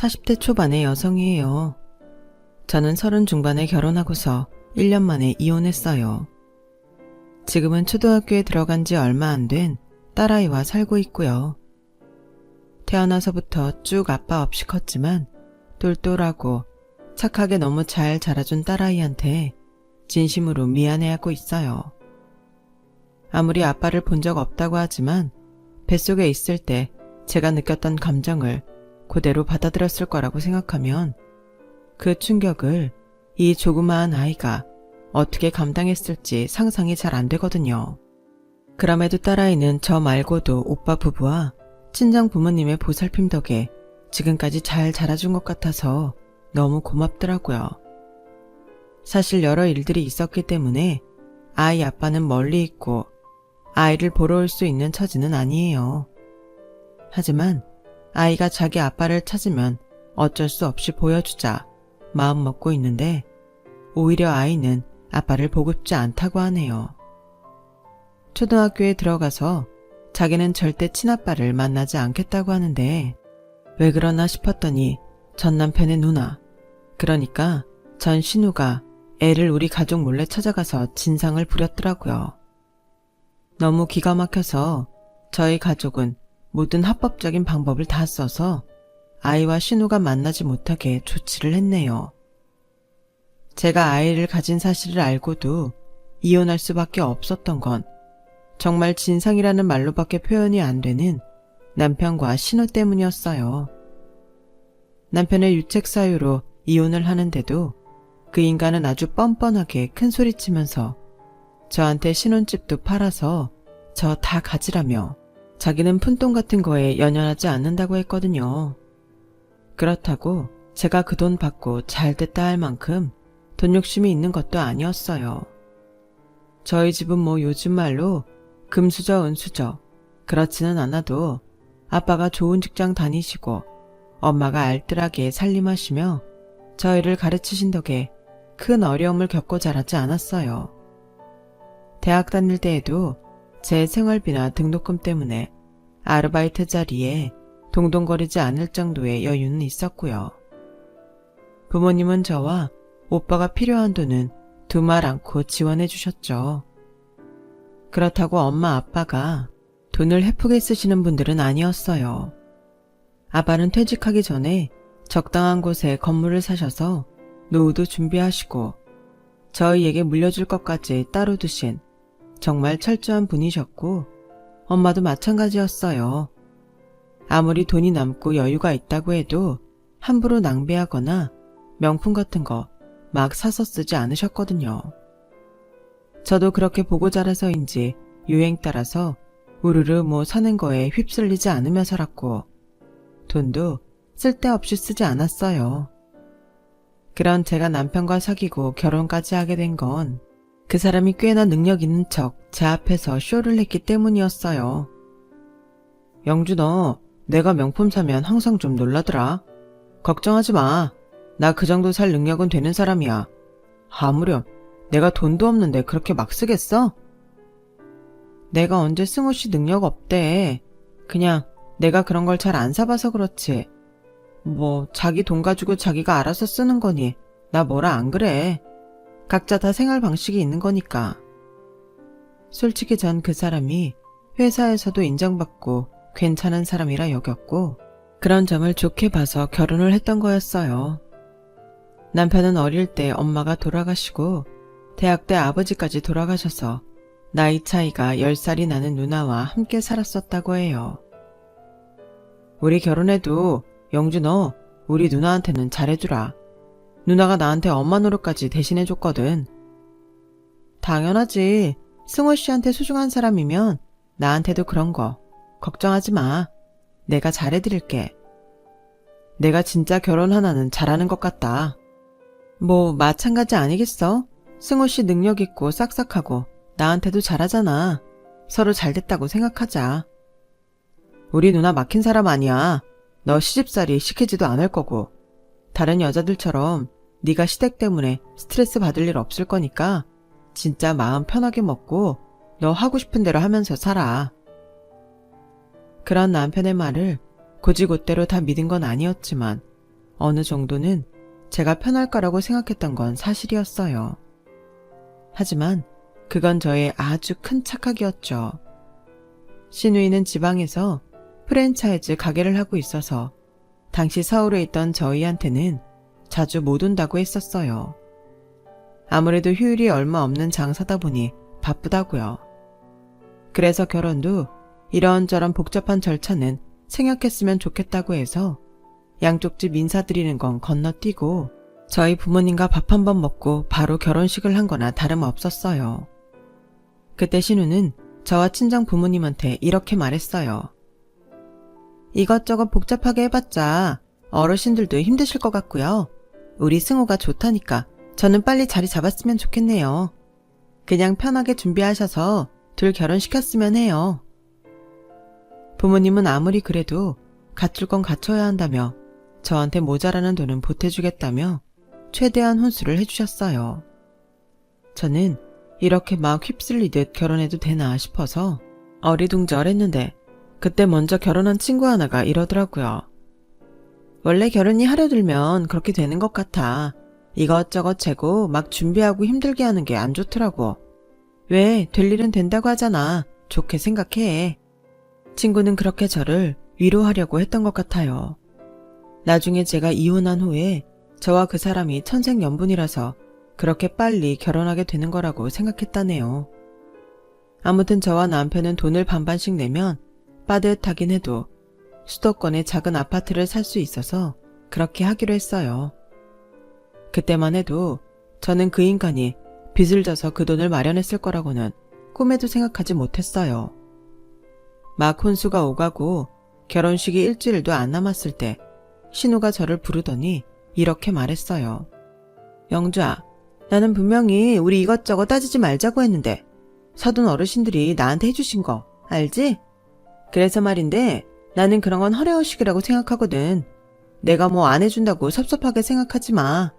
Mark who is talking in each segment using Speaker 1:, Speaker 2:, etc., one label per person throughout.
Speaker 1: 40대 초반의 여성이에요. 저는 30 중반에 결혼하고서 1년 만에 이혼했어요. 지금은 초등학교에 들어간 지 얼마 안 된 딸아이와 살고 있고요. 태어나서부터 쭉 아빠 없이 컸지만 똘똘하고 착하게 너무 잘 자라준 딸아이한테 진심으로 미안해하고 있어요. 아무리 아빠를 본 적 없다고 하지만 뱃속에 있을 때 제가 느꼈던 감정을 그대로 받아들였을 거라고 생각하면 그 충격을 이 조그마한 아이가 어떻게 감당했을지 상상이 잘 안 되거든요. 그럼에도 딸아이는 저 말고도 오빠 부부와 친정 부모님의 보살핌 덕에 지금까지 잘 자라준 것 같아서 너무 고맙더라고요. 사실 여러 일들이 있었기 때문에 아이 아빠는 멀리 있고 아이를 보러 올 수 있는 처지는 아니에요. 하지만 아이가 자기 아빠를 찾으면 어쩔 수 없이 보여주자 마음 먹고 있는데 오히려 아이는 아빠를 보고 싶지 않다고 하네요. 초등학교에 들어가서 자기는 절대 친아빠를 만나지 않겠다고 하는데 왜 그러나 싶었더니 전 남편의 누나, 그러니까 전 신우가 애를 우리 가족 몰래 찾아가서 진상을 부렸더라고요. 너무 기가 막혀서 저희 가족은 모든 합법적인 방법을 다 써서 아이와 신우가 만나지 못하게 조치를 했네요. 제가 아이를 가진 사실을 알고도 이혼할 수밖에 없었던 건 정말 진상이라는 말로밖에 표현이 안 되는 남편과 신우 때문이었어요. 남편의 유책 사유로 이혼을 하는데도 그 인간은 아주 뻔뻔하게 큰소리치면서 저한테 신혼집도 팔아서 저 다 가지라며 자기는 푼돈 같은 거에 연연하지 않는다고 했거든요. 그렇다고 제가 그 돈 받고 잘 됐다 할 만큼 돈 욕심이 있는 것도 아니었어요. 저희 집은 뭐 요즘 말로 금수저 은수저 그렇지는 않아도 아빠가 좋은 직장 다니시고 엄마가 알뜰하게 살림하시며 저희를 가르치신 덕에 큰 어려움을 겪고 자라지 않았어요. 대학 다닐 때에도 제 생활비나 등록금 때문에 아르바이트 자리에 동동거리지 않을 정도의 여유는 있었고요. 부모님은 저와 오빠가 필요한 돈은 두말 않고 지원해 주셨죠. 그렇다고 엄마 아빠가 돈을 헤프게 쓰시는 분들은 아니었어요. 아빠는 퇴직하기 전에 적당한 곳에 건물을 사셔서 노후도 준비하시고 저희에게 물려줄 것까지 따로 두신 정말 철저한 분이셨고 엄마도 마찬가지였어요. 아무리 돈이 남고 여유가 있다고 해도 함부로 낭비하거나 명품 같은 거 막 사서 쓰지 않으셨거든요. 저도 그렇게 보고 자라서인지 유행 따라서 우르르 뭐 사는 거에 휩쓸리지 않으며 살았고 돈도 쓸데없이 쓰지 않았어요. 그런 제가 남편과 사귀고 결혼까지 하게 된 건 그 사람이 꽤나 능력 있는 척 제 앞에서 쇼를 했기 때문이었어요. 영주 너 내가 명품 사면 항상 좀 놀라더라. 걱정하지 마. 나 그 정도 살 능력은 되는 사람이야. 아무렴 내가 돈도 없는데 그렇게 막 쓰겠어? 내가 언제 승우 씨 능력 없대. 그냥 내가 그런 걸 잘 안 사봐서 그렇지. 뭐 자기 돈 가지고 자기가 알아서 쓰는 거니 나 뭐라 안 그래. 각자 다 생활 방식이 있는 거니까. 솔직히 전 그 사람이 회사에서도 인정받고 괜찮은 사람이라 여겼고 그런 점을 좋게 봐서 결혼을 했던 거였어요. 남편은 어릴 때 엄마가 돌아가시고 대학 때 아버지까지 돌아가셔서 나이 차이가 10살이 나는 누나와 함께 살았었다고 해요. 우리 결혼해도 영주 너 우리 누나한테는 잘해주라. 누나가 나한테 엄마 노릇까지 대신해줬거든. 당연하지. 승호 씨한테 소중한 사람이면 나한테도 그런 거 걱정하지 마. 내가 잘해드릴게. 내가 진짜 결혼 하나는 잘하는 것 같다. 뭐 마찬가지 아니겠어? 승호 씨 능력 있고 싹싹하고 나한테도 잘하잖아. 서로 잘됐다고 생각하자. 우리 누나 막힌 사람 아니야. 너 시집살이 시키지도 않을 거고 다른 여자들처럼 네가 시댁 때문에 스트레스 받을 일 없을 거니까 진짜 마음 편하게 먹고 너 하고 싶은 대로 하면서 살아. 그런 남편의 말을 곧이곧대로 다 믿은 건 아니었지만 어느 정도는 제가 편할 거라고 생각했던 건 사실이었어요. 하지만 그건 저의 아주 큰 착각이었죠. 시누이는 지방에서 프랜차이즈 가게를 하고 있어서 당시 서울에 있던 저희한테는 자주 못 온다고 했었어요. 아무래도 휴일이 얼마 없는 장사다 보니 바쁘다고요. 그래서 결혼도 이런저런 복잡한 절차는 생략했으면 좋겠다고 해서 양쪽 집 인사드리는 건 건너뛰고 저희 부모님과 밥 한 번 먹고 바로 결혼식을 한 거나 다름없었어요. 그때 신우는 저와 친정 부모님한테 이렇게 말했어요. 이것저것 복잡하게 해봤자 어르신들도 힘드실 것 같고요. 우리 승호가 좋다니까 저는 빨리 자리 잡았으면 좋겠네요. 그냥 편하게 준비하셔서 둘 결혼시켰으면 해요. 부모님은 아무리 그래도 갖출 건 갖춰야 한다며 저한테 모자라는 돈은 보태주겠다며 최대한 혼수를 해주셨어요. 저는 이렇게 막 휩쓸리듯 결혼해도 되나 싶어서 어리둥절했는데 그때 먼저 결혼한 친구 하나가 이러더라고요. 원래 결혼이 하려 들면 그렇게 되는 것 같아. 이것저것 재고 막 준비하고 힘들게 하는 게 안 좋더라고. 왜 될 일은 된다고 하잖아. 좋게 생각해. 친구는 그렇게 저를 위로하려고 했던 것 같아요. 나중에 제가 이혼한 후에 저와 그 사람이 천생연분이라서 그렇게 빨리 결혼하게 되는 거라고 생각했다네요. 아무튼 저와 남편은 돈을 반반씩 내면 빠듯하긴 해도 수도권의 작은 아파트를 살 수 있어서 그렇게 하기로 했어요. 그때만 해도 저는 그 인간이 빚을 져서 그 돈을 마련했을 거라고는 꿈에도 생각하지 못했어요. 막 혼수가 오가고 결혼식이 일주일도 안 남았을 때 신우가 저를 부르더니 이렇게 말했어요. 영주야, 나는 분명히 우리 이것저것 따지지 말자고 했는데 사돈 어르신들이 나한테 해주신 거 알지? 그래서 말인데 나는 그런 건 허례허식이라고 생각하거든. 내가 뭐 안 해준다고 섭섭하게 생각하지 마.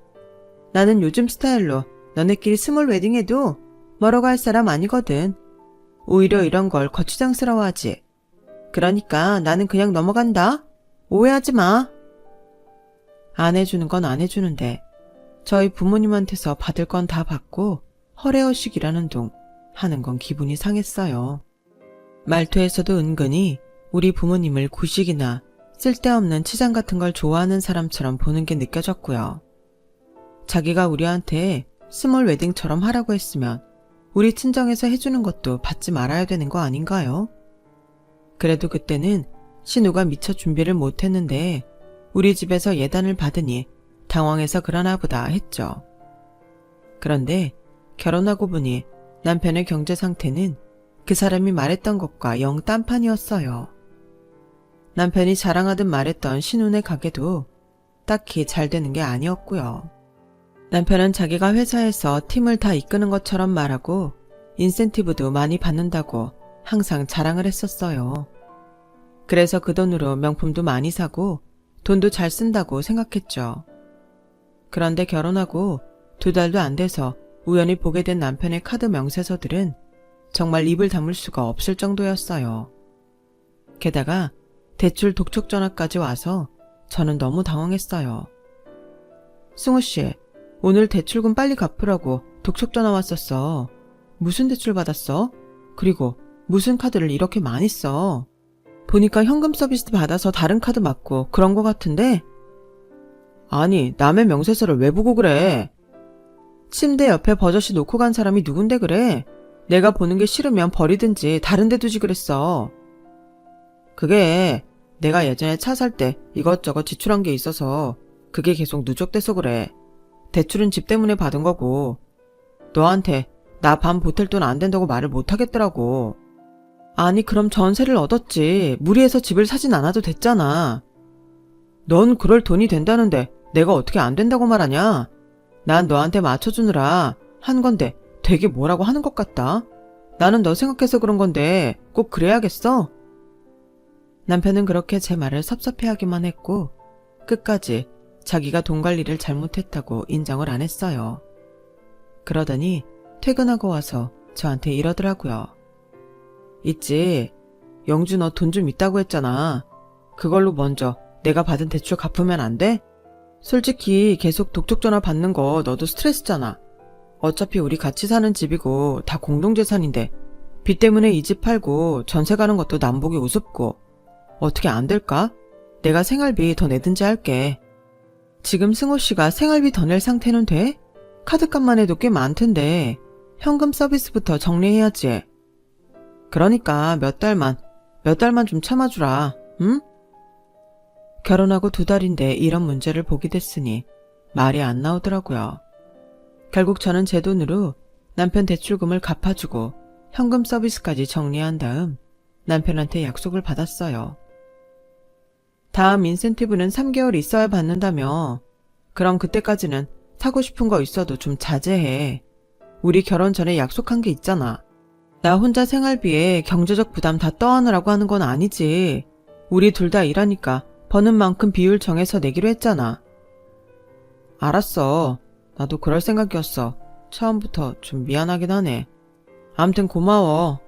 Speaker 1: 나는 요즘 스타일로 너네끼리 스몰 웨딩해도 멀어 갈 사람 아니거든. 오히려 이런 걸 거추장스러워하지. 그러니까 나는 그냥 넘어간다. 오해하지 마. 안 해주는 건 안 해주는데 저희 부모님한테서 받을 건 다 받고 허례허식이라는 둥 하는 건 기분이 상했어요. 말투에서도 은근히 우리 부모님을 구식이나 쓸데없는 치장 같은 걸 좋아하는 사람처럼 보는 게 느껴졌고요. 자기가 우리한테 스몰 웨딩처럼 하라고 했으면 우리 친정에서 해주는 것도 받지 말아야 되는 거 아닌가요? 그래도 그때는 신우가 미처 준비를 못했는데 우리 집에서 예단을 받으니 당황해서 그러나 보다 했죠. 그런데 결혼하고 보니 남편의 경제 상태는 그 사람이 말했던 것과 영 딴판이었어요. 남편이 자랑하듯 말했던 신혼의 가게도 딱히 잘 되는 게 아니었고요. 남편은 자기가 회사에서 팀을 다 이끄는 것처럼 말하고 인센티브도 많이 받는다고 항상 자랑을 했었어요. 그래서 그 돈으로 명품도 많이 사고 돈도 잘 쓴다고 생각했죠. 그런데 결혼하고 2달도 안 돼서 우연히 보게 된 남편의 카드 명세서들은 정말 입을 다물 수가 없을 정도였어요. 게다가 대출 독촉 전화까지 와서 저는 너무 당황했어요. 승우씨, 오늘 대출금 빨리 갚으라고 독촉 전화 왔었어. 무슨 대출 받았어? 그리고 무슨 카드를 이렇게 많이 써? 보니까 현금 서비스 받아서 다른 카드 맞고 그런 거 같은데? 아니, 남의 명세서를 왜 보고 그래? 침대 옆에 버젓이 놓고 간 사람이 누군데 그래? 내가 보는 게 싫으면 버리든지 다른 데 두지 그랬어. 그게 내가 예전에 차 살 때 이것저것 지출한 게 있어서 그게 계속 누적돼서 그래. 대출은 집 때문에 받은 거고. 너한테 나 밤 보탤 돈 안 된다고 말을 못 하겠더라고. 아니 그럼 전세를 얻었지. 무리해서 집을 사진 않아도 됐잖아. 넌 그럴 돈이 된다는데 내가 어떻게 안 된다고 말하냐? 난 너한테 맞춰주느라 한 건데 되게 뭐라고 하는 것 같다. 나는 너 생각해서 그런 건데 꼭 그래야겠어? 남편은 그렇게 제 말을 섭섭해하기만 했고 끝까지 자기가 돈 관리를 잘못했다고 인정을 안 했어요. 그러더니 퇴근하고 와서 저한테 이러더라고요. 있지. 영주 너 돈 좀 있다고 했잖아. 그걸로 먼저 내가 받은 대출 갚으면 안 돼? 솔직히 계속 독촉 전화 받는 거 너도 스트레스잖아. 어차피 우리 같이 사는 집이고 다 공동재산인데 빚 때문에 이 집 팔고 전세 가는 것도 남보기 우습고 어떻게 안 될까? 내가 생활비 더 내든지 할게. 지금 승호 씨가 생활비 더 낼 상태는 돼? 카드값만 해도 꽤 많던데 현금 서비스부터 정리해야지. 그러니까 몇 달만 좀 참아주라. 응? 결혼하고 2달인데 이런 문제를 보게 됐으니 말이 안 나오더라고요. 결국 저는 제 돈으로 남편 대출금을 갚아주고 현금 서비스까지 정리한 다음 남편한테 약속을 받았어요. 다음 인센티브는 3개월 있어야 받는다며. 그럼 그때까지는 사고 싶은 거 있어도 좀 자제해. 우리 결혼 전에 약속한 게 있잖아. 나 혼자 생활비에 경제적 부담 다 떠안으라고 하는 건 아니지. 우리 둘 다 일하니까 버는 만큼 비율 정해서 내기로 했잖아. 알았어. 나도 그럴 생각이었어. 처음부터 좀 미안하긴 하네. 암튼 고마워.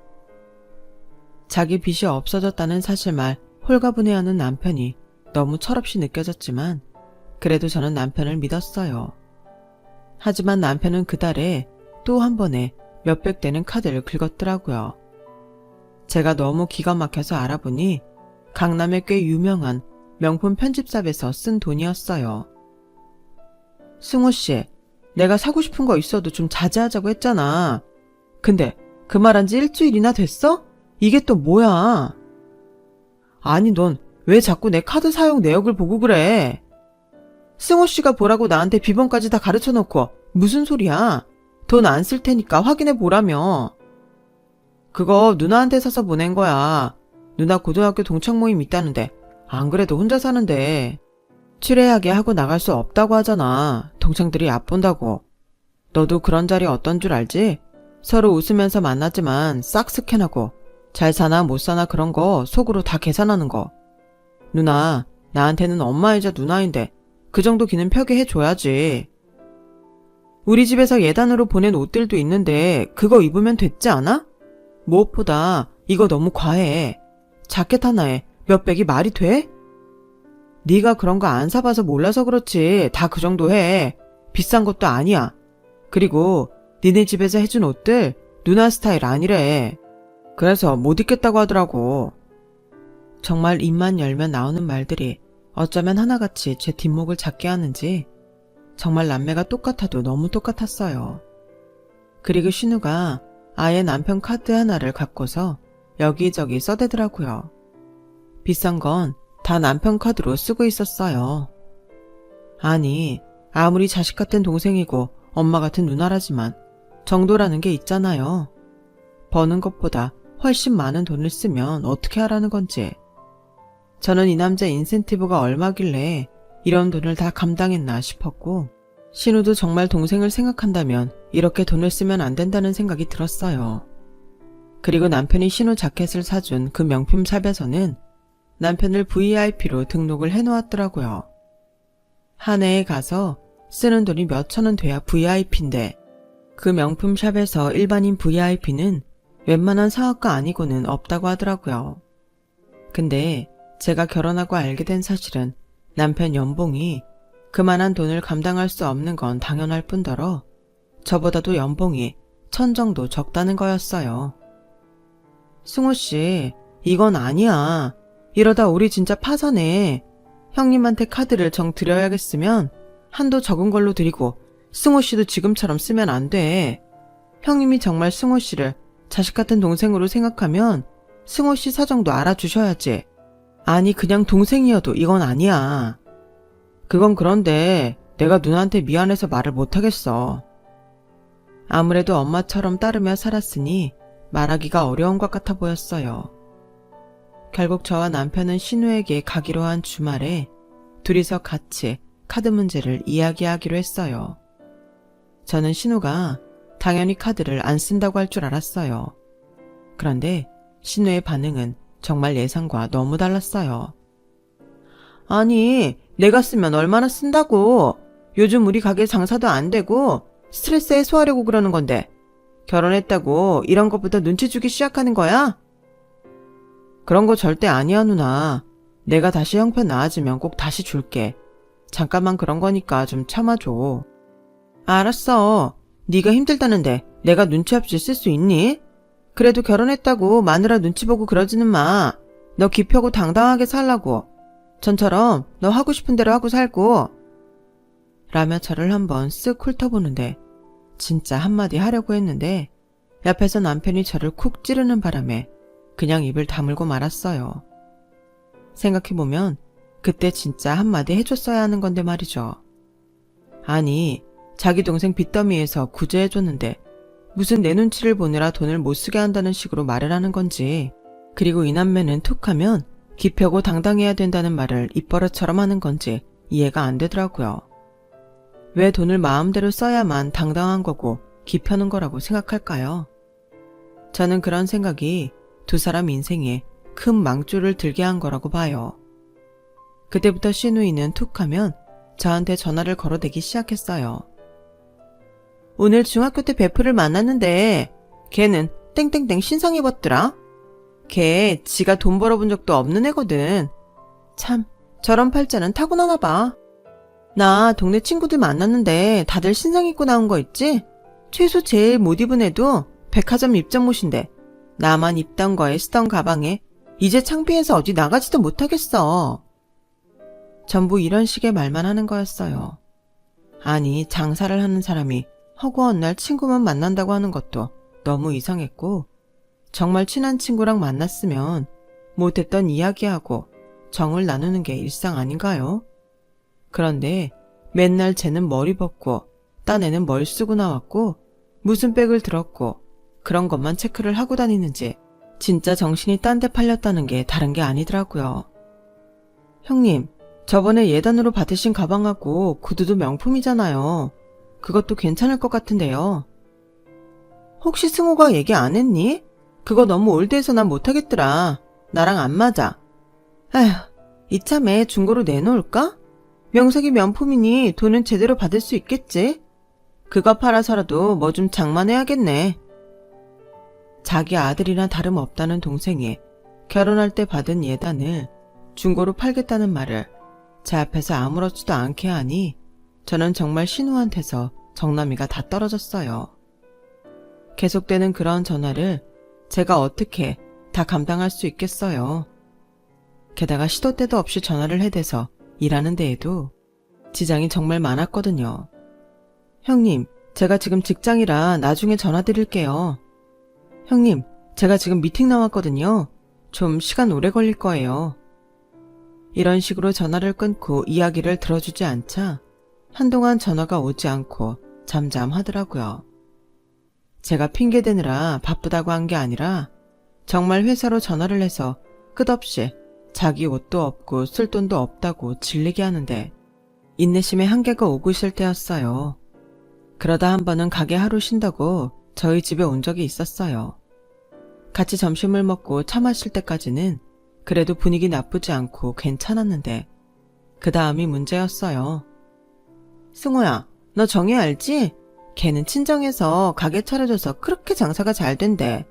Speaker 1: 자기 빚이 없어졌다는 사실만 홀가분해하는 남편이 너무 철없이 느껴졌지만 그래도 저는 남편을 믿었어요. 하지만 남편은 그달에 또 한 번에 몇백 되는 카드를 긁었더라고요. 제가 너무 기가 막혀서 알아보니 강남의 꽤 유명한 명품 편집샵에서 쓴 돈이었어요. 승호 씨, 내가 사고 싶은 거 있어도 좀 자제하자고 했잖아. 근데 그 말한 지 일주일이나 됐어? 이게 또 뭐야? 아니 넌 왜 자꾸 내 카드 사용 내역을 보고 그래? 승호 씨가 보라고 나한테 비번까지 다 가르쳐 놓고 무슨 소리야? 돈 안 쓸 테니까 확인해 보라며. 그거 누나한테 사서 보낸 거야. 누나 고등학교 동창 모임 있다는데 안 그래도 혼자 사는데 취례하게 하고 나갈 수 없다고 하잖아. 동창들이 얕본다고. 너도 그런 자리 어떤 줄 알지? 서로 웃으면서 만났지만 싹 스캔하고 잘 사나 못 사나 그런 거 속으로 다 계산하는 거. 누나, 나한테는 엄마이자 누나인데 그 정도 기는 펴게 해줘야지. 우리 집에서 예단으로 보낸 옷들도 있는데 그거 입으면 됐지 않아? 무엇보다 이거 너무 과해. 자켓 하나에 몇백이 말이 돼? 네가 그런 거 안 사봐서 몰라서 그렇지. 다 그 정도 해. 비싼 것도 아니야. 그리고 니네 집에서 해준 옷들 누나 스타일 아니래. 그래서 못 입겠다고 하더라고. 정말 입만 열면 나오는 말들이 어쩌면 하나같이 제 뒷목을 잡게 하는지 정말 남매가 똑같아도 너무 똑같았어요. 그리고 신우가 아예 남편 카드 하나를 갖고서 여기저기 써대더라고요. 비싼 건 다 남편 카드로 쓰고 있었어요. 아니, 아무리 자식 같은 동생이고 엄마 같은 누나라지만 정도라는 게 있잖아요. 버는 것보다 훨씬 많은 돈을 쓰면 어떻게 하라는 건지. 저는 이 남자 인센티브가 얼마길래 이런 돈을 다 감당했나 싶었고 신우도 정말 동생을 생각한다면 이렇게 돈을 쓰면 안 된다는 생각이 들었어요. 그리고 남편이 신우 자켓을 사준 그 명품 샵에서는 남편을 VIP로 등록을 해놓았더라고요. 한 해에 가서 쓰는 돈이 몇천 원 돼야 VIP인데 그 명품 샵에서 일반인 VIP는 웬만한 사업가 아니고는 없다고 하더라고요. 근데 제가 결혼하고 알게 된 사실은 남편 연봉이 그만한 돈을 감당할 수 없는 건 당연할 뿐더러 저보다도 연봉이 1000 정도 적다는 거였어요. 승호 씨, 이건 아니야. 이러다 우리 진짜 파산해. 형님한테 카드를 정 드려야겠으면 한도 적은 걸로 드리고 승호 씨도 지금처럼 쓰면 안 돼. 형님이 정말 승호 씨를 자식 같은 동생으로 생각하면 승호 씨 사정도 알아주셔야지. 아니 그냥 동생이어도 이건 아니야. 그건 그런데 내가 누나한테 미안해서 말을 못하겠어. 아무래도 엄마처럼 따르며 살았으니 말하기가 어려운 것 같아 보였어요. 결국 저와 남편은 신우에게 가기로 한 주말에 둘이서 같이 카드 문제를 이야기하기로 했어요. 저는 신우가 당연히 카드를 안 쓴다고 할 줄 알았어요. 그런데 신우의 반응은 정말 예상과 너무 달랐어요. 아니, 내가 쓰면 얼마나 쓴다고. 요즘 우리 가게 장사도 안 되고 스트레스 해소하려고 그러는 건데 결혼했다고 이런 것부터 눈치 주기 시작하는 거야? 그런 거 절대 아니야 누나. 내가 다시 형편 나아지면 꼭 다시 줄게. 잠깐만 그런 거니까 좀 참아줘. 알았어. 네가 힘들다는데 내가 눈치 없이 쓸 수 있니? 그래도 결혼했다고 마누라 눈치 보고 그러지는 마. 너 기표고 당당하게 살라고. 전처럼 너 하고 싶은 대로 하고 살고. 라며 저를 한번 쓱 훑어보는데 진짜 한마디 하려고 했는데 옆에서 남편이 저를 쿡 찌르는 바람에 그냥 입을 다물고 말았어요. 생각해보면 그때 진짜 한마디 해줬어야 하는 건데 말이죠. 아니, 자기 동생 빚더미에서 구제해줬는데 무슨 내 눈치를 보느라 돈을 못 쓰게 한다는 식으로 말을 하는 건지, 그리고 이 남매는 툭하면 기펴고 당당해야 된다는 말을 입버릇처럼 하는 건지 이해가 안 되더라고요. 왜 돈을 마음대로 써야만 당당한 거고 기펴는 거라고 생각할까요? 저는 그런 생각이 두 사람 인생에 큰 망조를 들게 한 거라고 봐요. 그때부터 시누이는 툭하면 저한테 전화를 걸어대기 시작했어요. 오늘 중학교 때 베프를 만났는데 걔는 땡땡땡 신상 입었더라. 걔 지가 돈 벌어본 적도 없는 애거든. 참 저런 팔자는 타고나나 봐. 나 동네 친구들 만났는데 다들 신상 입고 나온 거 있지? 최소 제일 못 입은 애도 백화점 입점옷인데 나만 입던 거에 쓰던 가방에 이제 창피해서 어디 나가지도 못하겠어. 전부 이런 식의 말만 하는 거였어요. 아니, 장사를 하는 사람이 허구한 날 친구만 만난다고 하는 것도 너무 이상했고, 정말 친한 친구랑 만났으면 못했던 이야기하고 정을 나누는 게 일상 아닌가요? 그런데 맨날 쟤는 머리 벗고 딴 애는 뭘 쓰고 나왔고 무슨 백을 들었고 그런 것만 체크를 하고 다니는지 진짜 정신이 딴 데 팔렸다는 게 다른 게 아니더라고요. 형님, 저번에 예단으로 받으신 가방하고 구두도 명품이잖아요. 그것도 괜찮을 것 같은데요. 혹시 승호가 얘기 안 했니? 그거 너무 올드해서 난 못하겠더라. 나랑 안 맞아. 에휴, 이참에 중고로 내놓을까? 명색이 명품이니 돈은 제대로 받을 수 있겠지? 그거 팔아서라도 뭐 좀 장만해야겠네. 자기 아들이나 다름없다는 동생이 결혼할 때 받은 예단을 중고로 팔겠다는 말을 제 앞에서 아무렇지도 않게 하니 저는 정말 신우한테서 정남이가 다 떨어졌어요. 계속되는 그런 전화를 제가 어떻게 다 감당할 수 있겠어요. 게다가 시도 때도 없이 전화를 해대서 일하는 데에도 지장이 정말 많았거든요. 형님, 제가 지금 직장이라 나중에 전화 드릴게요. 형님, 제가 지금 미팅 나왔거든요. 좀 시간 오래 걸릴 거예요. 이런 식으로 전화를 끊고 이야기를 들어주지 않자 한동안 전화가 오지 않고 잠잠하더라고요. 제가 핑계대느라 바쁘다고 한 게 아니라 정말 회사로 전화를 해서 끝없이 자기 옷도 없고 쓸 돈도 없다고 질리게 하는데 인내심의 한계가 오고 있을 때였어요. 그러다 한 번은 가게 하루 쉰다고 저희 집에 온 적이 있었어요. 같이 점심을 먹고 차 마실 때까지는 그래도 분위기 나쁘지 않고 괜찮았는데 그 다음이 문제였어요. 승호야, 너 정혜 알지? 걔는 친정에서 가게 차려줘서 그렇게 장사가 잘 된대.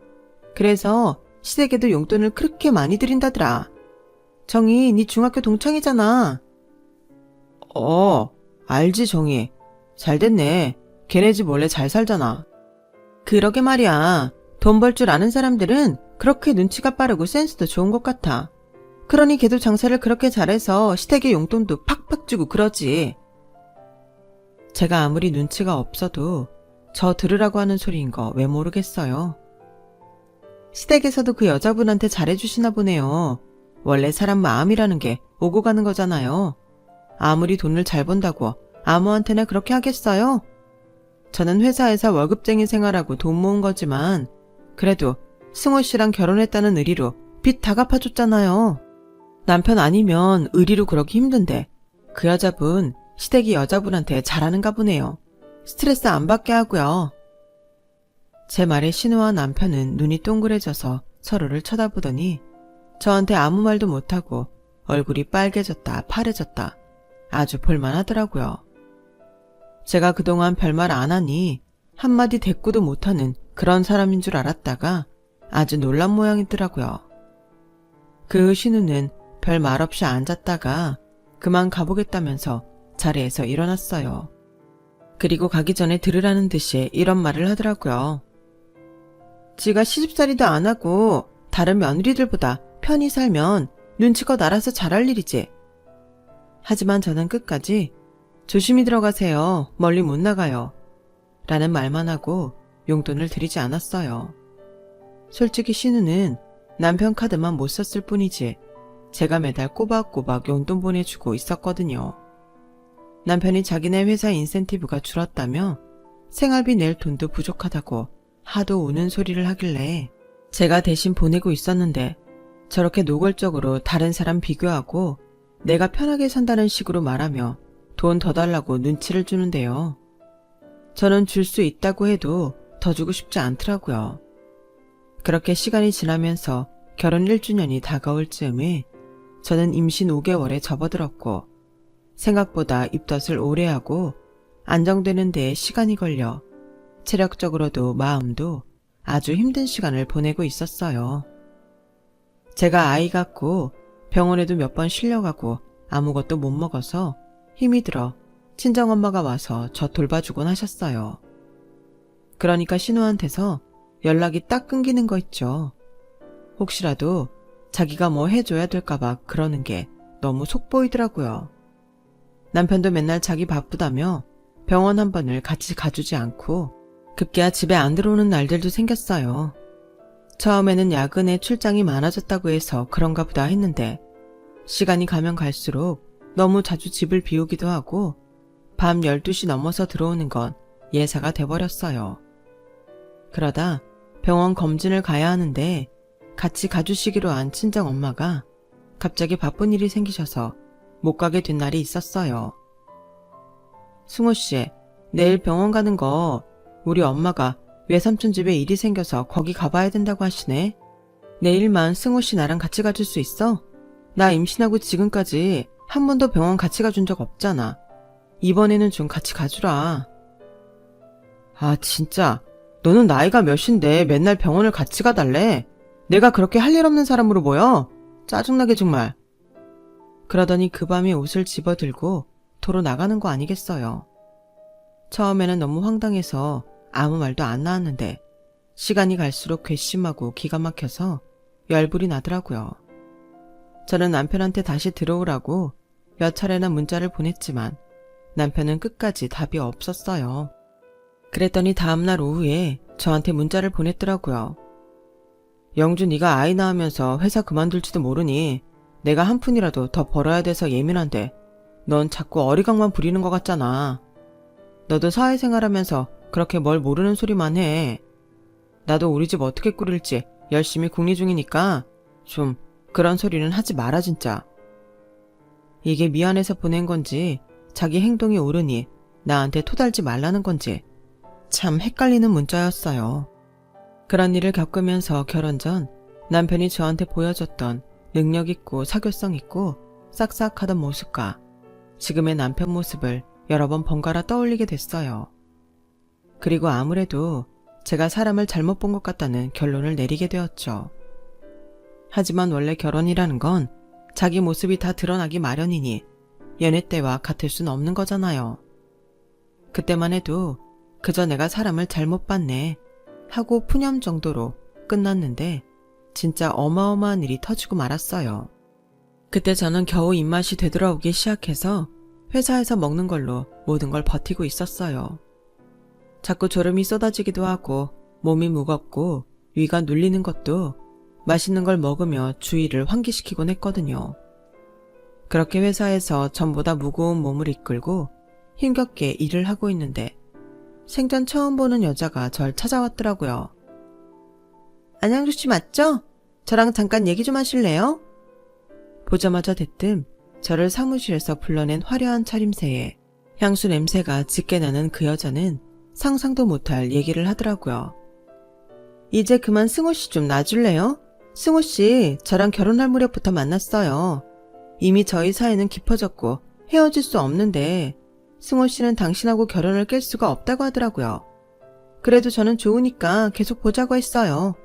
Speaker 1: 그래서 시댁에도 용돈을 그렇게 많이 드린다더라. 정희, 네 중학교 동창이잖아. 알지 정희. 잘 됐네. 걔네 집 원래 잘 살잖아. 그러게 말이야. 돈 벌 줄 아는 사람들은 그렇게 눈치가 빠르고 센스도 좋은 것 같아. 그러니 걔도 장사를 그렇게 잘해서 시댁에 용돈도 팍팍 주고 그러지. 제가 아무리 눈치가 없어도 저 들으라고 하는 소리인 거 왜 모르겠어요. 시댁에서도 그 여자분한테 잘해주시나 보네요. 원래 사람 마음이라는 게 오고 가는 거잖아요. 아무리 돈을 잘 번다고 아무한테나 그렇게 하겠어요? 저는 회사에서 월급쟁이 생활하고 돈 모은 거지만 그래도 승호 씨랑 결혼했다는 의리로 빚 다 갚아줬잖아요. 남편 아니면 의리로 그러기 힘든데 그 여자분 시댁이 여자분한테 잘하는가 보네요. 스트레스 안 받게 하고요. 제 말에 신우와 남편은 눈이 동그래져서 서로를 쳐다보더니 저한테 아무 말도 못하고 얼굴이 빨개졌다 파래졌다 아주 볼만하더라고요. 제가 그동안 별말 안 하니 한마디 대꾸도 못하는 그런 사람인 줄 알았다가 아주 놀란 모양이더라고요. 그 신우는 별 말 없이 앉았다가 그만 가보겠다면서 자리에서 일어났어요. 그리고 가기 전에 들으라는 듯이 이런 말을 하더라고요. 지가 시집살이도 안 하고 다른 며느리들보다 편히 살면 눈치껏 알아서 잘할 일이지. 하지만 저는 끝까지 조심히 들어가세요. 멀리 못 나가요. 라는 말만 하고 용돈을 드리지 않았어요. 솔직히 신우는 남편 카드만 못 썼을 뿐이지 제가 매달 꼬박꼬박 용돈 보내주고 있었거든요. 남편이 자기네 회사 인센티브가 줄었다며 생활비 낼 돈도 부족하다고 하도 우는 소리를 하길래 제가 대신 보내고 있었는데 저렇게 노골적으로 다른 사람 비교하고 내가 편하게 산다는 식으로 말하며 돈 더 달라고 눈치를 주는데요. 저는 줄 수 있다고 해도 더 주고 싶지 않더라고요. 그렇게 시간이 지나면서 결혼 1주년이 다가올 즈음에 저는 임신 5개월에 접어들었고 생각보다 입덧을 오래 하고 안정되는 데에 시간이 걸려 체력적으로도 마음도 아주 힘든 시간을 보내고 있었어요. 제가 아이 갖고 병원에도 몇 번 실려가고 아무것도 못 먹어서 힘이 들어 친정엄마가 와서 저 돌봐주곤 하셨어요. 그러니까 신우한테서 연락이 딱 끊기는 거 있죠. 혹시라도 자기가 뭐 해줘야 될까봐 그러는 게 너무 속 보이더라고요. 남편도 맨날 자기 바쁘다며 병원 한 번을 같이 가주지 않고 급기야 집에 안 들어오는 날들도 생겼어요. 처음에는 야근에 출장이 많아졌다고 해서 그런가 보다 했는데 시간이 가면 갈수록 너무 자주 집을 비우기도 하고 밤 12시 넘어서 들어오는 건 예사가 돼버렸어요. 그러다 병원 검진을 가야 하는데 같이 가주시기로 한 친정엄마가 갑자기 바쁜 일이 생기셔서 못 가게 된 날이 있었어요. 승호씨, 내일 병원 가는 거 우리 엄마가 외삼촌 집에 일이 생겨서 거기 가봐야 된다고 하시네. 내일만 승호씨 나랑 같이 가줄 수 있어? 나 임신하고 지금까지 한 번도 병원 같이 가준 적 없잖아. 이번에는 좀 같이 가주라. 아 진짜 너는 나이가 몇인데 맨날 병원을 같이 가달래? 내가 그렇게 할 일 없는 사람으로 보여? 짜증나게 정말. 그러더니 그 밤에 옷을 집어들고 도로 나가는 거 아니겠어요. 처음에는 너무 황당해서 아무 말도 안 나왔는데 시간이 갈수록 괘씸하고 기가 막혀서 열불이 나더라고요. 저는 남편한테 다시 들어오라고 몇 차례나 문자를 보냈지만 남편은 끝까지 답이 없었어요. 그랬더니 다음날 오후에 저한테 문자를 보냈더라고요. 영주 네가 아이 낳으면서 회사 그만둘지도 모르니 내가 한 푼이라도 더 벌어야 돼서 예민한데 넌 자꾸 어리광만 부리는 것 같잖아. 너도 사회생활하면서 그렇게 뭘 모르는 소리만 해. 나도 우리 집 어떻게 꾸릴지 열심히 궁리 중이니까 좀 그런 소리는 하지 마라 진짜. 이게 미안해서 보낸 건지 자기 행동이 옳으니 나한테 토달지 말라는 건지 참 헷갈리는 문자였어요. 그런 일을 겪으면서 결혼 전 남편이 저한테 보여줬던 능력 있고 사교성 있고 싹싹하던 모습과 지금의 남편 모습을 여러 번 번갈아 떠올리게 됐어요. 그리고 아무래도 제가 사람을 잘못 본 것 같다는 결론을 내리게 되었죠. 하지만 원래 결혼이라는 건 자기 모습이 다 드러나기 마련이니 연애 때와 같을 순 없는 거잖아요. 그때만 해도 그저 내가 사람을 잘못 봤네 하고 푸념 정도로 끝났는데 진짜 어마어마한 일이 터지고 말았어요. 그때 저는 겨우 입맛이 되돌아오기 시작해서 회사에서 먹는 걸로 모든 걸 버티고 있었어요. 자꾸 졸음이 쏟아지기도 하고 몸이 무겁고 위가 눌리는 것도 맛있는 걸 먹으며 주의를 환기시키곤 했거든요. 그렇게 회사에서 전보다 무거운 몸을 이끌고 힘겹게 일을 하고 있는데 생전 처음 보는 여자가 절 찾아왔더라고요. 안양주 씨 맞죠? 저랑 잠깐 얘기 좀 하실래요? 보자마자 대뜸 저를 사무실에서 불러낸 화려한 차림새에 향수 냄새가 짙게 나는 그 여자는 상상도 못할 얘기를 하더라고요. 이제 그만 승호 씨 좀 놔줄래요? 승호 씨 저랑 결혼할 무렵부터 만났어요. 이미 저희 사이는 깊어졌고 헤어질 수 없는데 승호 씨는 당신하고 결혼을 깰 수가 없다고 하더라고요. 그래도 저는 좋으니까 계속 보자고 했어요.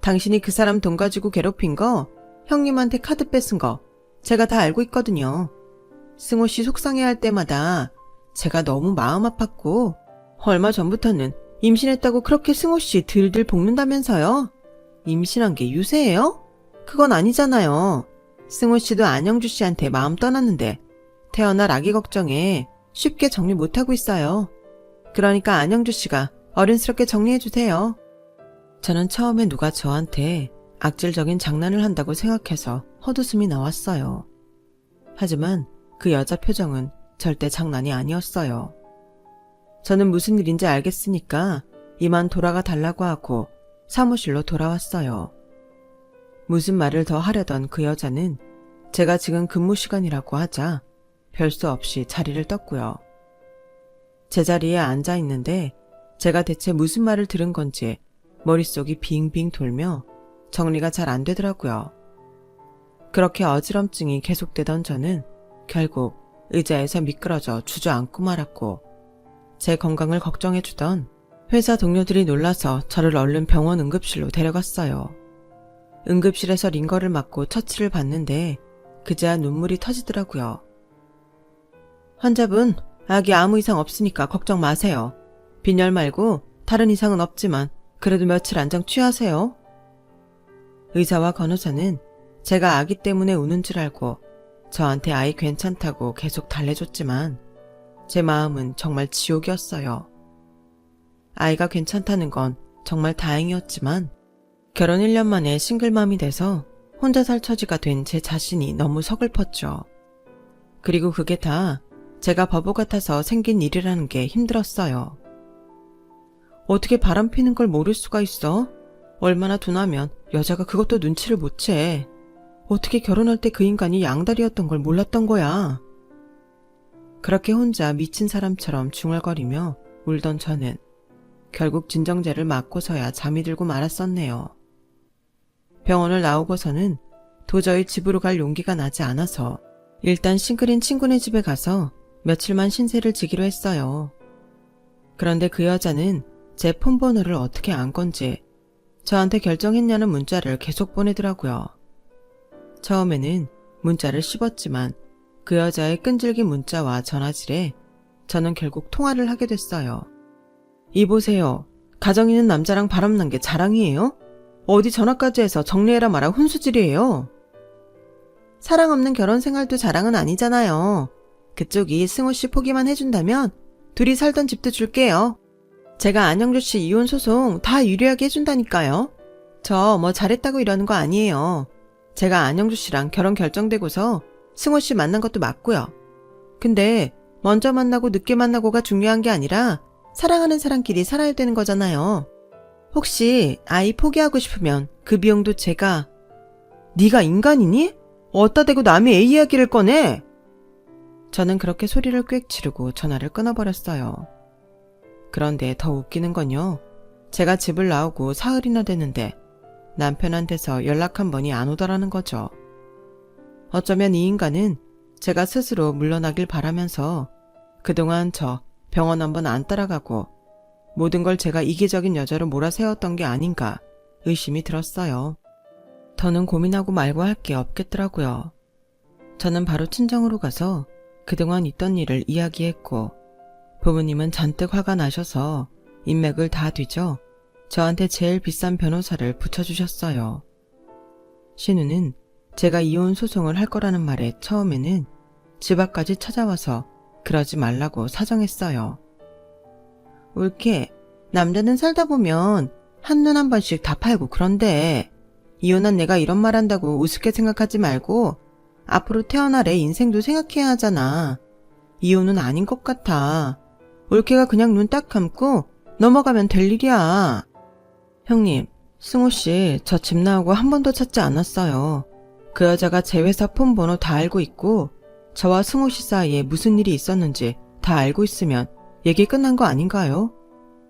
Speaker 1: 당신이 그 사람 돈 가지고 괴롭힌 거, 형님한테 카드 뺏은 거 제가 다 알고 있거든요. 승호 씨 속상해할 때마다 제가 너무 마음 아팠고 얼마 전부터는 임신했다고 그렇게 승호 씨 들들 볶는다면서요? 임신한 게 유세예요? 그건 아니잖아요. 승호 씨도 안영주 씨한테 마음 떠났는데 태어날 아기 걱정에 쉽게 정리 못하고 있어요. 그러니까 안영주 씨가 어른스럽게 정리해주세요. 저는 처음에 누가 저한테 악질적인 장난을 한다고 생각해서 헛웃음이 나왔어요. 하지만 그 여자 표정은 절대 장난이 아니었어요. 저는 무슨 일인지 알겠으니까 이만 돌아가 달라고 하고 사무실로 돌아왔어요. 무슨 말을 더 하려던 그 여자는 제가 지금 근무 시간이라고 하자 별 수 없이 자리를 떴고요. 제자리에 앉아 있는데 제가 대체 무슨 말을 들은 건지 머릿속이 빙빙 돌며 정리가 잘 안 되더라고요. 그렇게 어지럼증이 계속되던 저는 결국 의자에서 미끄러져 주저앉고 말았고 제 건강을 걱정해주던 회사 동료들이 놀라서 저를 얼른 병원 응급실로 데려갔어요. 응급실에서 링거를 맞고 처치를 받는데 그제야 눈물이 터지더라고요. 환자분, 아기 아무 이상 없으니까 걱정 마세요. 빈혈 말고 다른 이상은 없지만 그래도 며칠 안정 취하세요. 의사와 간호사는 제가 아기 때문에 우는 줄 알고 저한테 아이 괜찮다고 계속 달래줬지만 제 마음은 정말 지옥이었어요. 아이가 괜찮다는 건 정말 다행이었지만 결혼 1년 만에 싱글맘이 돼서 혼자 살 처지가 된 제 자신이 너무 서글펐죠. 그리고 그게 다 제가 바보 같아서 생긴 일이라는 게 힘들었어요. 어떻게 바람 피는 걸 모를 수가 있어? 얼마나 둔하면 여자가 그것도 눈치를 못 채. 어떻게 결혼할 때 그 인간이 양다리였던 걸 몰랐던 거야. 그렇게 혼자 미친 사람처럼 중얼거리며 울던 저는 결국 진정제를 맞고서야 잠이 들고 말았었네요. 병원을 나오고서는 도저히 집으로 갈 용기가 나지 않아서 일단 싱글인 친구네 집에 가서 며칠만 신세를 지기로 했어요. 그런데 그 여자는 제 폰번호를 어떻게 안 건지 저한테 결정했냐는 문자를 계속 보내더라고요. 처음에는 문자를 씹었지만 그 여자의 끈질긴 문자와 전화질에 저는 결국 통화를 하게 됐어요. 이보세요. 가정 있는 남자랑 바람난 게 자랑이에요? 어디 전화까지 해서 정리해라 마라 훈수질이에요. 사랑 없는 결혼 생활도 자랑은 아니잖아요. 그쪽이 승호 씨 포기만 해준다면 둘이 살던 집도 줄게요. 제가 안영주 씨 이혼 소송 다 유리하게 해준다니까요. 저 뭐 잘했다고 이러는 거 아니에요. 제가 안영주 씨랑 결혼 결정되고서 승호 씨 만난 것도 맞고요. 근데 먼저 만나고 늦게 만나고가 중요한 게 아니라 사랑하는 사람끼리 살아야 되는 거잖아요. 혹시 아이 포기하고 싶으면 그 비용도 제가... 네가 인간이니? 어디다 대고 남의 애 이야기를 꺼내? 저는 그렇게 소리를 꽥 지르고 전화를 끊어버렸어요. 그런데 더 웃기는 건요. 제가 집을 나오고 사흘이나 됐는데 남편한테서 연락 한 번이 안 오더라는 거죠. 어쩌면 이 인간은 제가 스스로 물러나길 바라면서 그동안 저 병원 한번 안 따라가고 모든 걸 제가 이기적인 여자로 몰아세웠던 게 아닌가 의심이 들었어요. 더는 고민하고 말고 할 게 없겠더라고요. 저는 바로 친정으로 가서 그동안 있던 일을 이야기했고 부모님은 잔뜩 화가 나셔서 인맥을 다 뒤져 저한테 제일 비싼 변호사를 붙여주셨어요. 신우는 제가 이혼 소송을 할 거라는 말에 처음에는 집 앞까지 찾아와서 그러지 말라고 사정했어요. 옳게 남자는 살다 보면 한눈 한 번씩 다 팔고 그런데 이혼한 내가 이런 말 한다고 우습게 생각하지 말고 앞으로 태어날 애 인생도 생각해야 하잖아. 이혼은 아닌 것 같아. 올케가 그냥 눈 딱 감고 넘어가면 될 일이야. 형님, 승호씨 저 집 나오고 한 번도 찾지 않았어요. 그 여자가 제 회사 폰 번호 다 알고 있고 저와 승호씨 사이에 무슨 일이 있었는지 다 알고 있으면 얘기 끝난 거 아닌가요?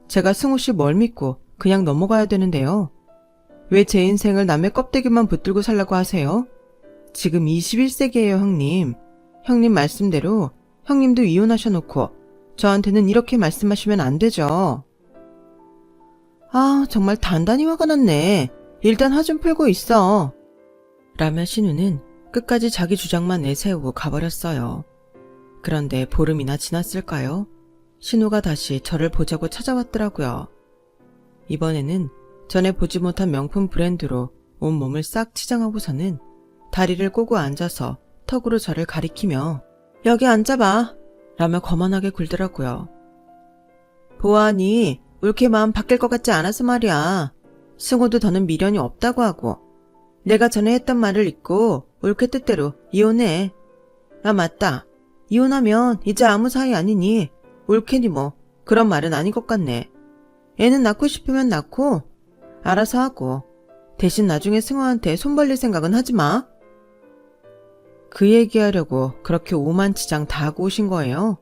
Speaker 1: 제가 승호씨 뭘 믿고 그냥 넘어가야 되는데요. 왜 제 인생을 남의 껍데기만 붙들고 살라고 하세요? 지금 21세기예요, 형님. 형님 말씀대로 형님도 이혼하셔놓고 저한테는 이렇게 말씀하시면 안 되죠. 아, 정말 단단히 화가 났네. 일단 화 좀 풀고 있어. 라며 신우는 끝까지 자기 주장만 내세우고 가버렸어요. 그런데 보름이나 지났을까요? 신우가 다시 저를 보자고 찾아왔더라고요. 이번에는 전에 보지 못한 명품 브랜드로 온몸을 싹 치장하고서는 다리를 꼬고 앉아서 턱으로 저를 가리키며 여기 앉아봐 라며 거만하게 굴더라고요. 보아하니 올케 마음 바뀔 것 같지 않아서 말이야. 승호도 더는 미련이 없다고 하고 내가 전에 했던 말을 잊고 올케 뜻대로 이혼해. 아 맞다. 이혼하면 이제 아무 사이 아니니 올케니 뭐 그런 말은 아닌 것 같네. 애는 낳고 싶으면 낳고 알아서 하고 대신 나중에 승호한테 손 벌릴 생각은 하지 마. 그 얘기하려고 그렇게 오만치장 다 하고 오신 거예요?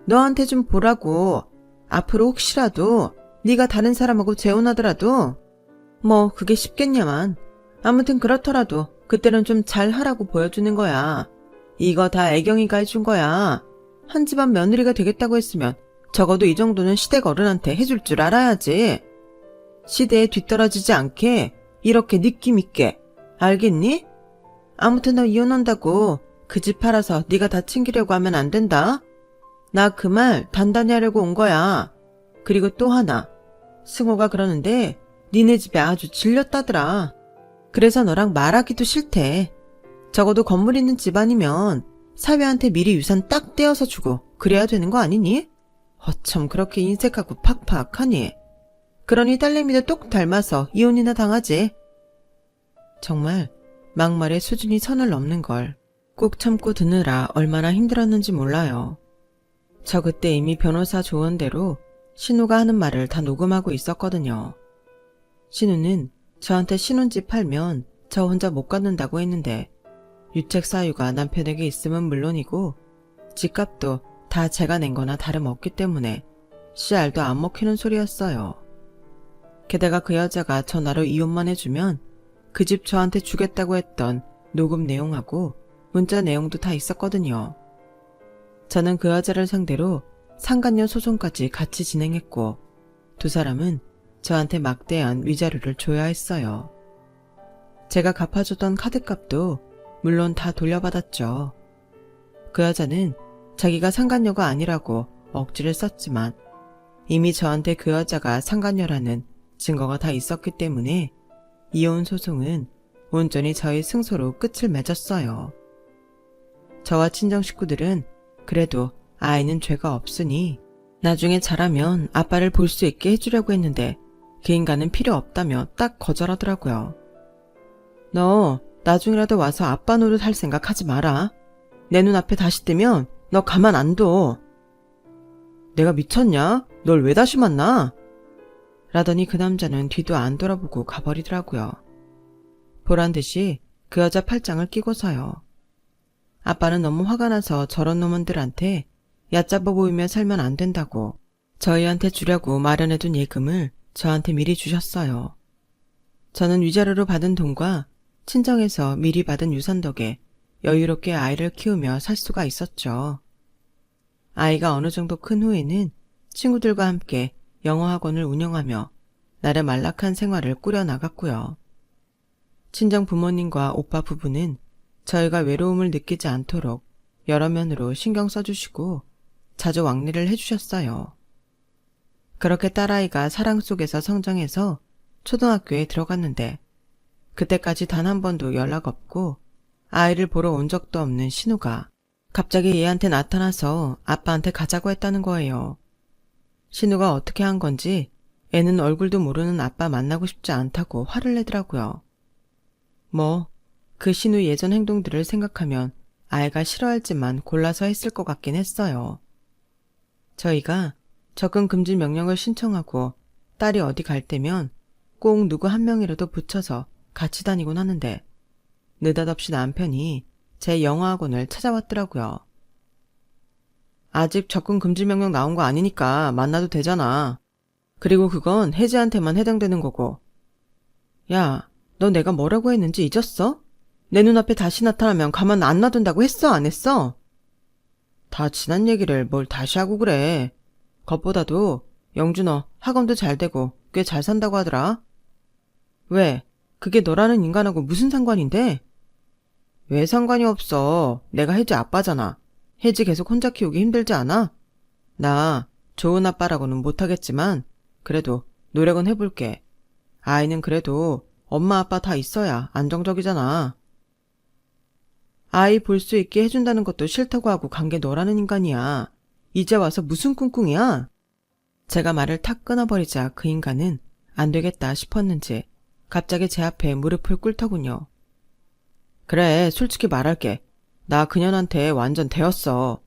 Speaker 1: 너한테 좀 보라고. 앞으로 혹시라도 네가 다른 사람하고 재혼하더라도 뭐 그게 쉽겠냐만. 아무튼 그렇더라도 그때는 좀 잘하라고 보여주는 거야. 이거 다 애경이가 해준 거야. 한 집안 며느리가 되겠다고 했으면 적어도 이 정도는 시댁 어른한테 해줄 줄 알아야지. 시대에 뒤떨어지지 않게 이렇게 느낌 있게. 알겠니? 아무튼 너 이혼한다고 그 집 팔아서 네가 다 챙기려고 하면 안 된다. 나 그 말 단단히 하려고 온 거야. 그리고 또 하나. 승호가 그러는데 니네 집에 아주 질렸다더라. 그래서 너랑 말하기도 싫대. 적어도 건물 있는 집안이면 사위한테 미리 유산 딱 떼어서 주고 그래야 되는 거 아니니? 어쩜 그렇게 인색하고 팍팍하니? 그러니 딸내미도 똑 닮아서 이혼이나 당하지. 정말 막말의 수준이 선을 넘는 걸 꼭 참고 듣느라 얼마나 힘들었는지 몰라요. 저 그때 이미 변호사 조언대로 신우가 하는 말을 다 녹음하고 있었거든요. 신우는 저한테 신혼집 팔면 저 혼자 못 갖는다고 했는데 유책 사유가 남편에게 있음은 물론이고 집값도 다 제가 낸 거나 다름없기 때문에 씨알도 안 먹히는 소리였어요. 게다가 그 여자가 전화로 이혼만 해주면 그 집 저한테 주겠다고 했던 녹음 내용하고 문자 내용도 다 있었거든요. 저는 그 여자를 상대로 상간녀 소송까지 같이 진행했고 두 사람은 저한테 막대한 위자료를 줘야 했어요. 제가 갚아줬던 카드값도 물론 다 돌려받았죠. 그 여자는 자기가 상간녀가 아니라고 억지를 썼지만 이미 저한테 그 여자가 상간녀라는 증거가 다 있었기 때문에 이혼 소송은 온전히 저의 승소로 끝을 맺었어요. 저와 친정 식구들은 그래도 아이는 죄가 없으니 나중에 자라면 아빠를 볼 수 있게 해주려고 했는데 그 인간은 필요 없다며 딱 거절하더라고요. 너 나중이라도 와서 아빠 노릇 할 생각 하지 마라. 내 눈앞에 다시 뜨면 너 가만 안 둬. 내가 미쳤냐? 널 왜 다시 만나? 라더니 그 남자는 뒤도 안 돌아보고 가버리더라고요. 보란듯이 그 여자 팔짱을 끼고서요. 아빠는 너무 화가 나서 저런 놈들한테 얕잡아 보이며 살면 안 된다고 저희한테 주려고 마련해둔 예금을 저한테 미리 주셨어요. 저는 위자료로 받은 돈과 친정에서 미리 받은 유산 덕에 여유롭게 아이를 키우며 살 수가 있었죠. 아이가 어느 정도 큰 후에는 친구들과 함께 영어 학원을 운영하며 나름 안락한 생활을 꾸려나갔고요. 친정 부모님과 오빠 부부는 저희가 외로움을 느끼지 않도록 여러 면으로 신경 써주시고 자주 왕래를 해주셨어요. 그렇게 딸아이가 사랑 속에서 성장해서 초등학교에 들어갔는데 그때까지 단 한 번도 연락 없고 아이를 보러 온 적도 없는 신우가 갑자기 얘한테 나타나서 아빠한테 가자고 했다는 거예요. 신우가 어떻게 한 건지 애는 얼굴도 모르는 아빠 만나고 싶지 않다고 화를 내더라고요. 뭐 그 신우 예전 행동들을 생각하면 아이가 싫어할지만 골라서 했을 것 같긴 했어요. 저희가 접근 금지 명령을 신청하고 딸이 어디 갈 때면 꼭 누구 한 명이라도 붙여서 같이 다니곤 하는데 느닷없이 남편이 제 영어학원을 찾아왔더라고요. 아직 접근 금지 명령 나온 거 아니니까 만나도 되잖아. 그리고 그건 혜지한테만 해당되는 거고. 야, 너 내가 뭐라고 했는지 잊었어? 내 눈앞에 다시 나타나면 가만 안 놔둔다고 했어, 안 했어? 다 지난 얘기를 뭘 다시 하고 그래. 겉보다도 영주 너 학원도 잘 되고 꽤 잘 산다고 하더라. 왜? 그게 너라는 인간하고 무슨 상관인데? 왜 상관이 없어. 내가 혜지 아빠잖아. 혜지 계속 혼자 키우기 힘들지 않아? 나 좋은 아빠라고는 못하겠지만 그래도 노력은 해볼게. 아이는 그래도 엄마 아빠 다 있어야 안정적이잖아. 아이 볼 수 있게 해준다는 것도 싫다고 하고 간 게 너라는 인간이야. 이제 와서 무슨 꿍꿍이야? 제가 말을 탁 끊어버리자 그 인간은 안 되겠다 싶었는지 갑자기 제 앞에 무릎을 꿇더군요. 그래, 솔직히 말할게. 나 그년한테 완전 대었어.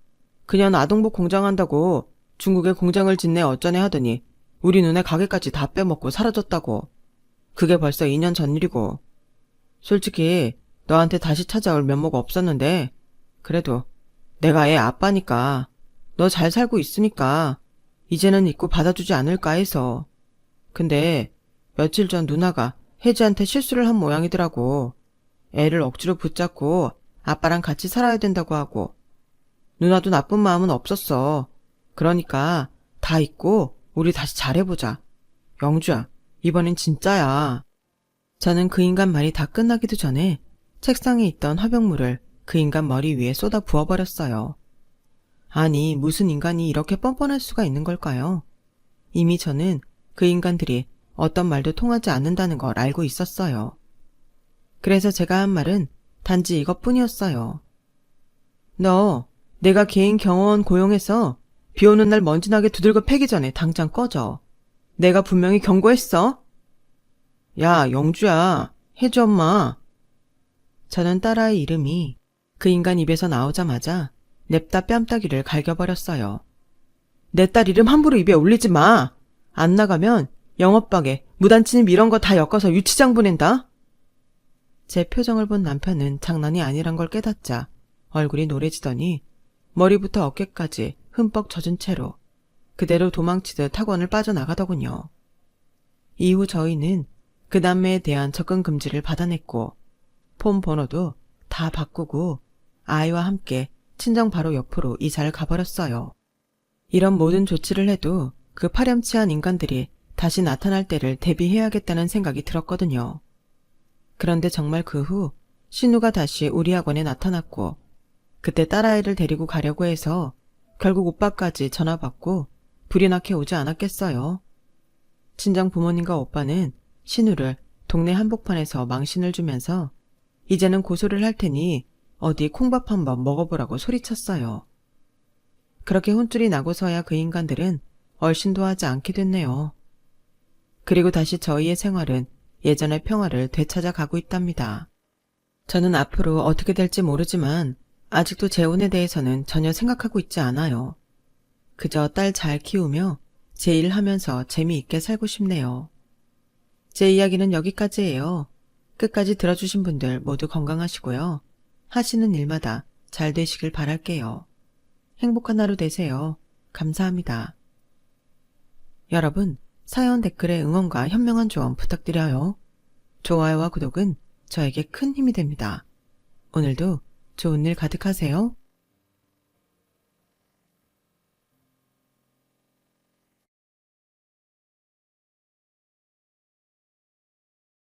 Speaker 1: 그년 아동복 공장한다고 중국에 공장을 짓네 어쩌네 하더니 우리 눈에 가게까지 다 빼먹고 사라졌다고. 그게 벌써 2년 전 일이고. 솔직히 너한테 다시 찾아올 면모가 없었는데 그래도 내가 애 아빠니까 너 잘 살고 있으니까 이제는 잊고 받아주지 않을까 해서. 근데 며칠 전 누나가 혜지한테 실수를 한 모양이더라고. 애를 억지로 붙잡고 아빠랑 같이 살아야 된다고 하고. 누나도 나쁜 마음은 없었어. 그러니까 다 잊고 우리 다시 잘해보자. 영주야, 이번엔 진짜야. 저는 그 인간 말이 다 끝나기도 전에 책상에 있던 화병물을 그 인간 머리 위에 쏟아 부어버렸어요. 아니, 무슨 인간이 이렇게 뻔뻔할 수가 있는 걸까요? 이미 저는 그 인간들이 어떤 말도 통하지 않는다는 걸 알고 있었어요. 그래서 제가 한 말은 단지 이것뿐이었어요. 너, 내가 개인 경호원 고용해서 비 오는 날 먼지나게 두들겨 패기 전에 당장 꺼져. 내가 분명히 경고했어. 야, 영주야, 혜주 엄마. 저는 딸아이 이름이 그 인간 입에서 나오자마자 냅다 뺨따기를 갈겨버렸어요. 내 딸 이름 함부로 입에 올리지 마. 안 나가면 영업방에 무단침입 이런 거 다 엮어서 유치장 보낸다. 제 표정을 본 남편은 장난이 아니란 걸 깨닫자 얼굴이 노래지더니 머리부터 어깨까지 흠뻑 젖은 채로 그대로 도망치듯 학원을 빠져나가더군요. 이후 저희는 그 남매에 대한 접근 금지를 받아냈고 폰 번호도 다 바꾸고 아이와 함께 친정 바로 옆으로 이사를 가버렸어요. 이런 모든 조치를 해도 그 파렴치한 인간들이 다시 나타날 때를 대비해야겠다는 생각이 들었거든요. 그런데 정말 그 후 신우가 다시 우리 학원에 나타났고 그때 딸아이를 데리고 가려고 해서 결국 오빠까지 전화받고 불이 나게 오지 않았겠어요. 친정 부모님과 오빠는 신우를 동네 한복판에서 망신을 주면서 이제는 고소를 할 테니 어디 콩밥 한번 먹어보라고 소리쳤어요. 그렇게 혼쭐이 나고서야 그 인간들은 얼씬도 하지 않게 됐네요. 그리고 다시 저희의 생활은 예전의 평화를 되찾아가고 있답니다. 저는 앞으로 어떻게 될지 모르지만 아직도 재혼에 대해서는 전혀 생각하고 있지 않아요. 그저 딸 잘 키우며 제 일 하면서 재미있게 살고 싶네요. 제 이야기는 여기까지예요. 끝까지 들어주신 분들 모두 건강하시고요. 하시는 일마다 잘 되시길 바랄게요. 행복한 하루 되세요. 감사합니다. 여러분, 사연 댓글에 응원과 현명한 조언 부탁드려요. 좋아요와 구독은 저에게 큰 힘이 됩니다. 오늘도 좋은 일 가득하세요.